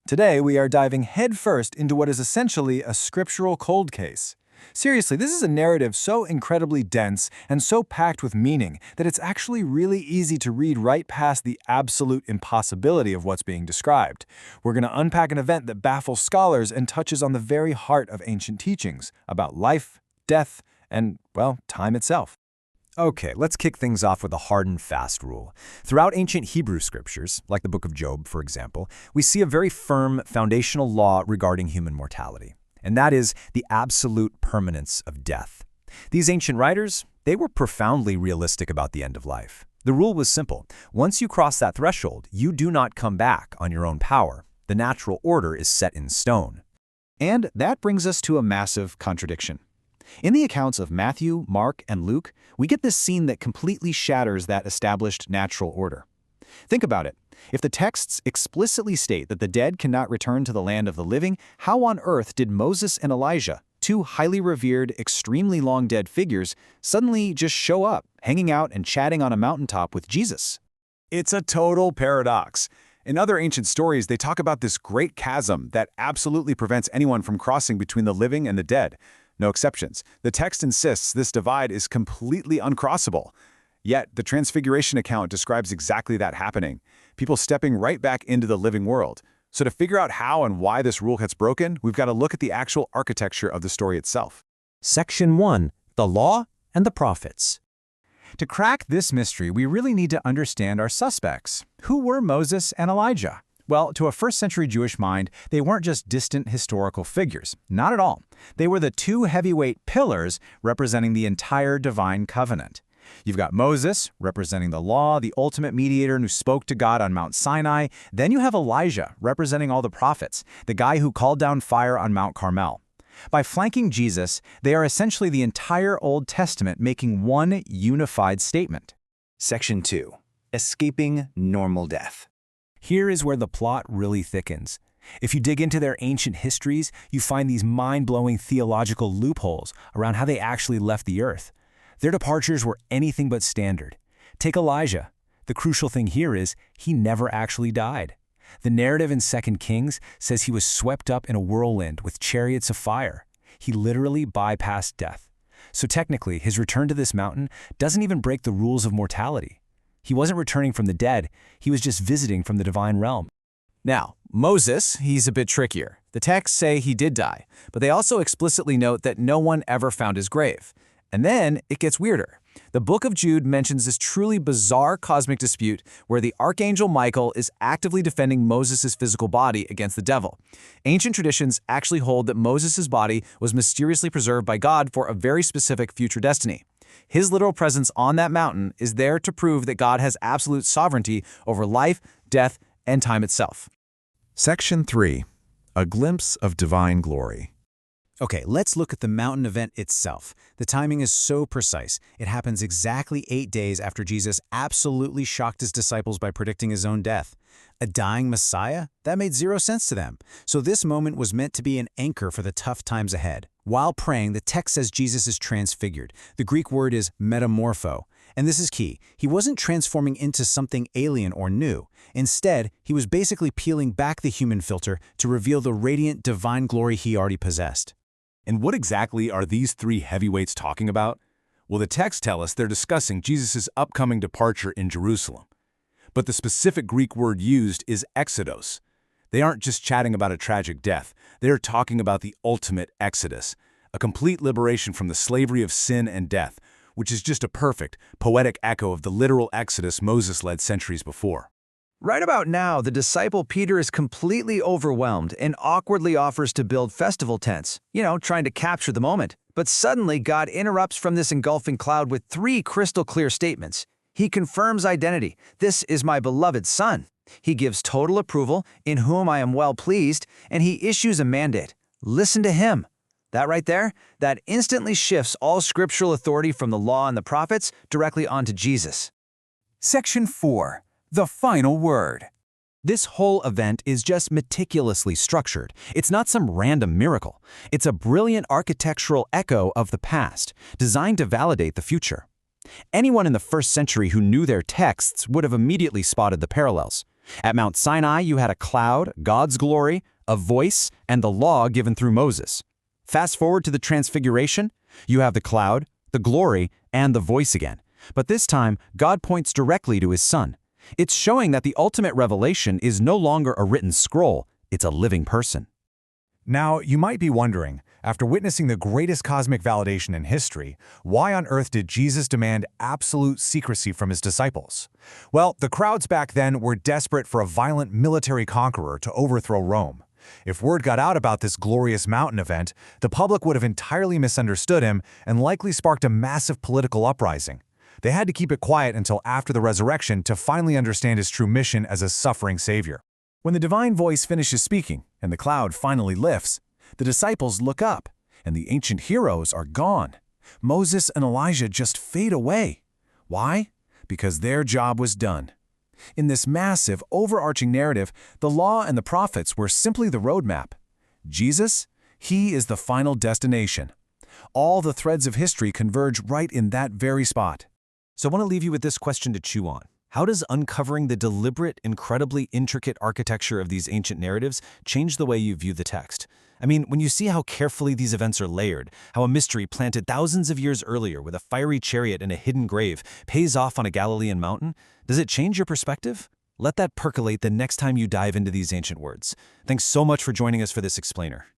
Today, we are diving headfirst into what is essentially a scriptural cold case. Seriously, this is a narrative so incredibly dense and so packed with meaning that it's actually really easy to read right past the absolute impossibility of what's being described. We're going to unpack an event that baffles scholars and touches on the very heart of ancient teachings about life, death, and, well, time itself. Okay, let's kick things off with a hard and fast rule. Throughout ancient Hebrew scriptures, like the book of Job, for example, we see a very firm foundational law regarding human mortality, and that is the absolute permanence of death. These ancient writers, they were profoundly realistic about the end of life. The rule was simple. Once you cross that threshold, you do not come back on your own power. The natural order is set in stone. And that brings us to a massive contradiction. In the accounts of Matthew, Mark, and Luke, we get this scene that completely shatters that established natural order. Think about it. If the texts explicitly state that the dead cannot return to the land of the living, how on earth did Moses and Elijah, two highly revered, extremely long dead figures, suddenly just show up, hanging out and chatting on a mountaintop with Jesus? It's a total paradox. In other ancient stories, they talk about this great chasm that absolutely prevents anyone from crossing between the living and the dead. No exceptions. The text insists this divide is completely uncrossable. Yet, the Transfiguration account describes exactly that happening, people stepping right back into the living world. So to figure out how and why this rule gets broken, we've got to look at the actual architecture of the story itself. Section 1. The Law and the Prophets. To crack this mystery, we really need to understand our suspects. Who were Moses and Elijah? Well, to a first-century Jewish mind, they weren't just distant historical figures. Not at all. They were the two heavyweight pillars representing the entire divine covenant. You've got Moses, representing the law, the ultimate mediator who spoke to God on Mount Sinai. Then you have Elijah, representing all the prophets, the guy who called down fire on Mount Carmel. By flanking Jesus, they are essentially the entire Old Testament making one unified statement. Section 2. Escaping normal death. Here is where the plot really thickens. If you dig into their ancient histories, you find these mind-blowing theological loopholes around how they actually left the earth. Their departures were anything but standard. Take Elijah. The crucial thing here is he never actually died. The narrative in 2 Kings says he was swept up in a whirlwind with chariots of fire. He literally bypassed death. So technically, his return to this mountain doesn't even break the rules of mortality. He wasn't returning from the dead, he was just visiting from the divine realm. Now, Moses, he's a bit trickier. The texts say he did die, but they also explicitly note that no one ever found his grave. And then it gets weirder. The book of Jude mentions this truly bizarre cosmic dispute where the archangel Michael is actively defending Moses' physical body against the devil. Ancient traditions actually hold that Moses' body was mysteriously preserved by God for a very specific future destiny. His literal presence on that mountain is there to prove that God has absolute sovereignty over life, death, and time itself. Section 3. A glimpse of divine glory. Okay, let's look at the mountain event itself. The timing is so precise. It happens exactly 8 days after Jesus absolutely shocked his disciples by predicting his own death. A dying Messiah? That made zero sense to them. So this moment was meant to be an anchor for the tough times ahead. While praying, the text says Jesus is transfigured. The Greek word is metamorpho. And this is key. He wasn't transforming into something alien or new. Instead, he was basically peeling back the human filter to reveal the radiant divine glory he already possessed. And what exactly are these three heavyweights talking about? Well, the texts tell us they're discussing Jesus' upcoming departure in Jerusalem. But the specific Greek word used is exodos. They aren't just chatting about a tragic death. They are talking about the ultimate exodus, a complete liberation from the slavery of sin and death, which is just a perfect, poetic echo of the literal exodus Moses led centuries before. Right about now, the disciple Peter is completely overwhelmed and awkwardly offers to build festival tents, trying to capture the moment. But suddenly, God interrupts from this engulfing cloud with 3 crystal-clear statements. He confirms identity. This is my beloved Son. He gives total approval, in whom I am well pleased, and he issues a mandate. Listen to him. That right there, that instantly shifts all scriptural authority from the law and the prophets directly onto Jesus. Section 4. The final word. This whole event is just meticulously structured. It's not some random miracle. It's a brilliant architectural echo of the past, designed to validate the future. Anyone in the first century who knew their texts would have immediately spotted the parallels. At Mount Sinai, you had a cloud, God's glory, a voice, and the law given through Moses. Fast forward to the Transfiguration, you have the cloud, the glory, and the voice again. But this time, God points directly to his Son. It's showing that the ultimate revelation is no longer a written scroll, it's a living person. Now, you might be wondering, after witnessing the greatest cosmic validation in history, why on earth did Jesus demand absolute secrecy from his disciples? Well, the crowds back then were desperate for a violent military conqueror to overthrow Rome. If word got out about this glorious mountain event, the public would have entirely misunderstood him and likely sparked a massive political uprising. They had to keep it quiet until after the resurrection to finally understand his true mission as a suffering savior. When the divine voice finishes speaking and the cloud finally lifts, the disciples look up, and the ancient heroes are gone. Moses and Elijah just fade away. Why? Because their job was done. In this massive, overarching narrative, the law and the prophets were simply the roadmap. Jesus, he is the final destination. All the threads of history converge right in that very spot. So I want to leave you with this question to chew on. How does uncovering the deliberate, incredibly intricate architecture of these ancient narratives change the way you view the text? I mean, when you see how carefully these events are layered, how a mystery planted thousands of years earlier with a fiery chariot and a hidden grave pays off on a Galilean mountain, does it change your perspective? Let that percolate the next time you dive into these ancient words. Thanks so much for joining us for this explainer.